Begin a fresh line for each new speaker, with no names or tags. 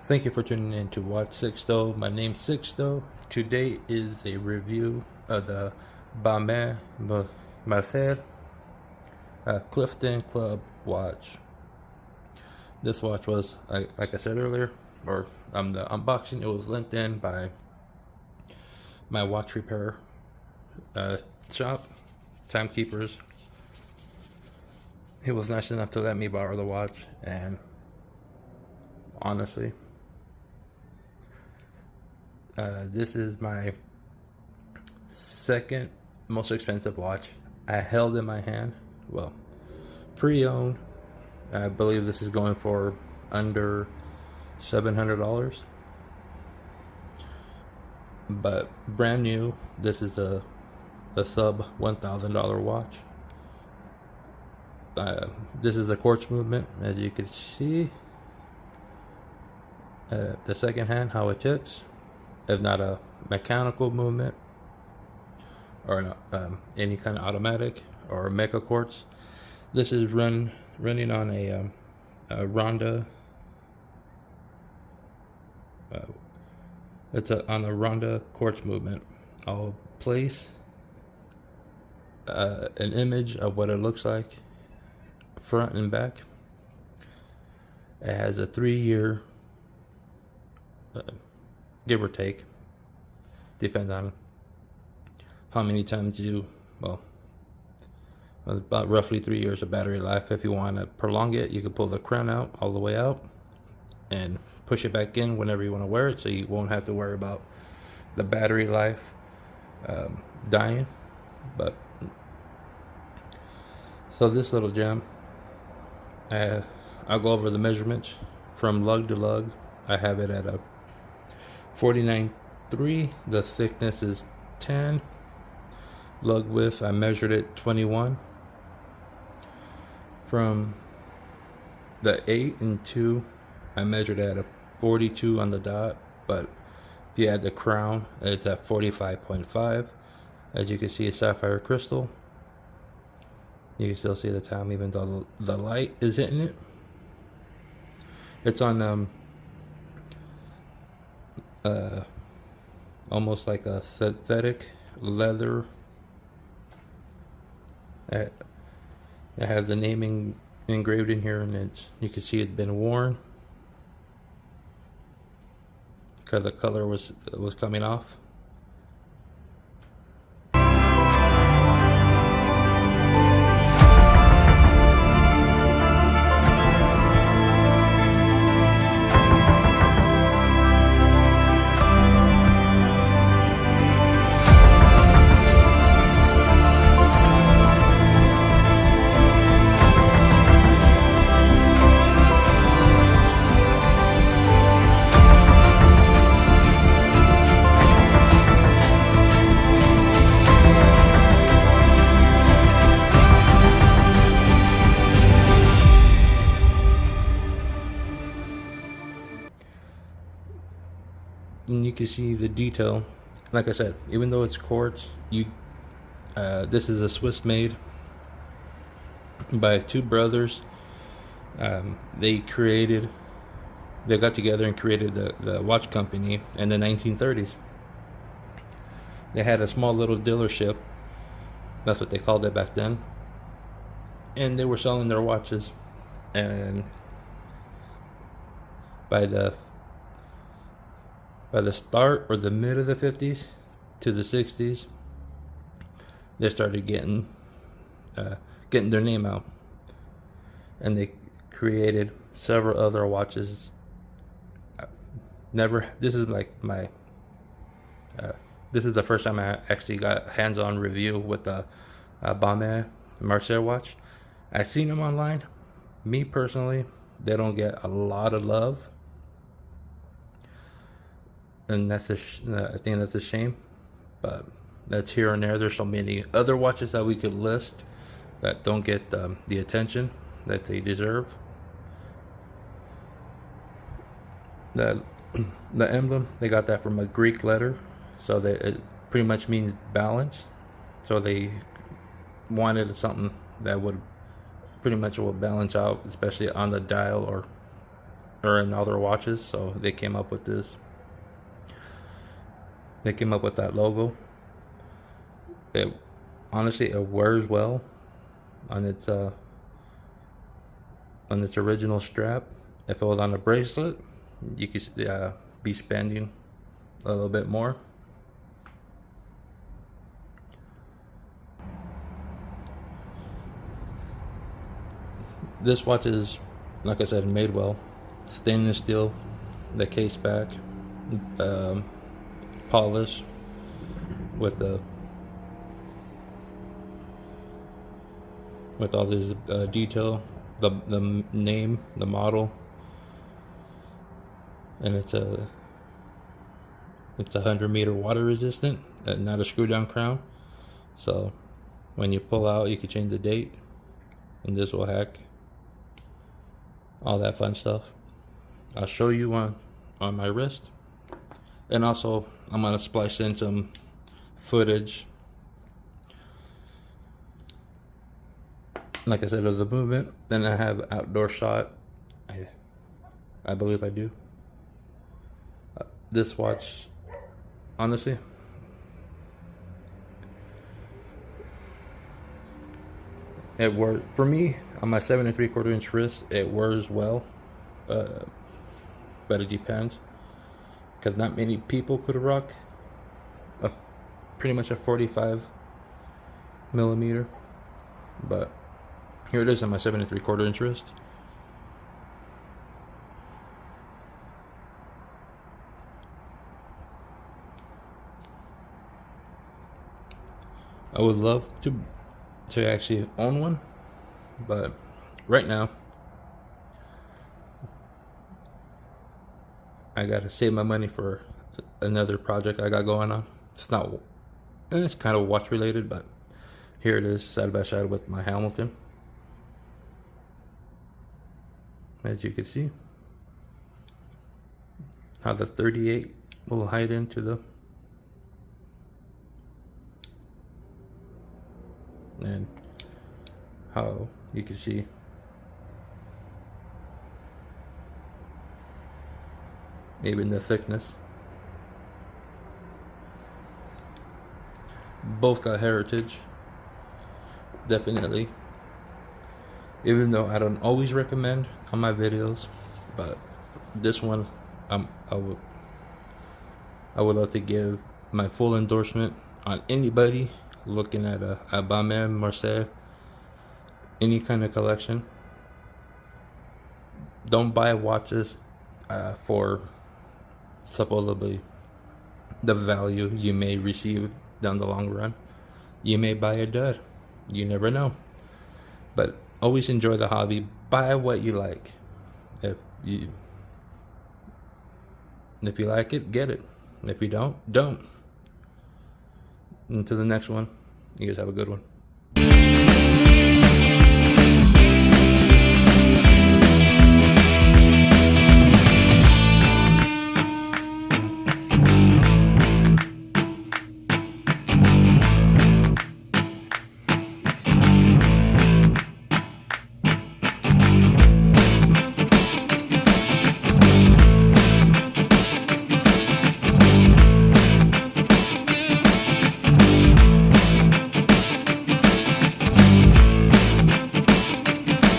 Thank you for tuning in to Watch Sixto. My name's Sixto. Today is a review of the Baume Mercier Clifton Club watch. This watch was, like I said earlier, or the unboxing, it was lent in by my watch repair shop, Timekeepers. He was nice enough to let me borrow the watch, and honestly, this is my second most expensive watch I held in my hand. Well, pre-owned, I believe this is going for under $700, but brand new, this is a sub $1,000 watch. This is a quartz movement, as you can see. The second hand, how it ticks, is not a mechanical movement or any kind of automatic or mecha quartz. This is running on a Ronda. It's on a Ronda quartz movement. I'll place an image of what it looks like, front and back. It has a 3-year, give or take, depends on how many times about roughly 3 years of battery life. If you want to prolong it, you can pull the crown out all the way out and push it back in whenever you want to wear it, so you won't have to worry about the battery life dying. But so this little gem, I'll go over the measurements from lug to lug. I have it at a 49.3. The thickness is 10. Lug width, I measured it 21. From the 8 and 2, I measured at a 42 on the dot, but if you add the crown, it's at 45.5. As you can see, it's sapphire crystal. You can still see the time even though the light is hitting it. It's on almost like a synthetic leather. I have the naming engraved in here, and you can see it's been worn because the color was coming off. And you can see the detail. Like I said, even though it's quartz, this is a Swiss made by two brothers. They got together and created the watch company in the 1930s. They had a small little dealership, that's what they called it back then, and they were selling their watches. And by the start or the mid of the 50s to the 60s, they started getting their name out, and they created several other watches. This is like this is the first time I actually got hands-on review with the Baume Mercier watch. I've seen them online. Me personally, they don't get a lot of love, and I think that's a shame. But that's here and there. There's so many other watches that we could list that don't get the attention that they deserve. The emblem, they got that from a Greek letter, so that it pretty much means balance. So they wanted something that would pretty much will balance out, especially on the dial or or in all their watches, so they came up with this. They came up with that logo. It honestly, it wears well on its original strap. If it was on a bracelet, you could be spending a little bit more. This watch is, like I said, made well. Stainless steel, the case back, polish with all this detail, the name, the model, and it's a 100-meter water resistant, not a screw down crown. So when you pull out, you can change the date, and this will hack all that fun stuff. I'll show you on my wrist, and also I'm gonna splice in some footage, like I said, of the movement. Then I have outdoor shot. I believe I do. This watch, honestly, it wears, for me, on my 7 3/4 inch wrist, it wears well, but it depends, because not many people could rock pretty much a 45 millimeter, but here it is on my 7 3/4 inch wrist. I would love to actually own one, but right now I gotta save my money for another project I got going on. It's kind of watch related, but here it is, side by side with my Hamilton. As you can see, how the 38 will hide into the, and how you can see even the thickness. Both got heritage, definitely, even though I don't always recommend on my videos, but this one I would love to give my full endorsement on anybody looking at a Baume Mercier, any kind of collection. Don't buy watches for supposedly the value you may receive down the long run. You may buy a dud, you never know, but always enjoy the hobby. Buy what you like. If you like it, get it. If you don't. Until the next one, you guys have a good one.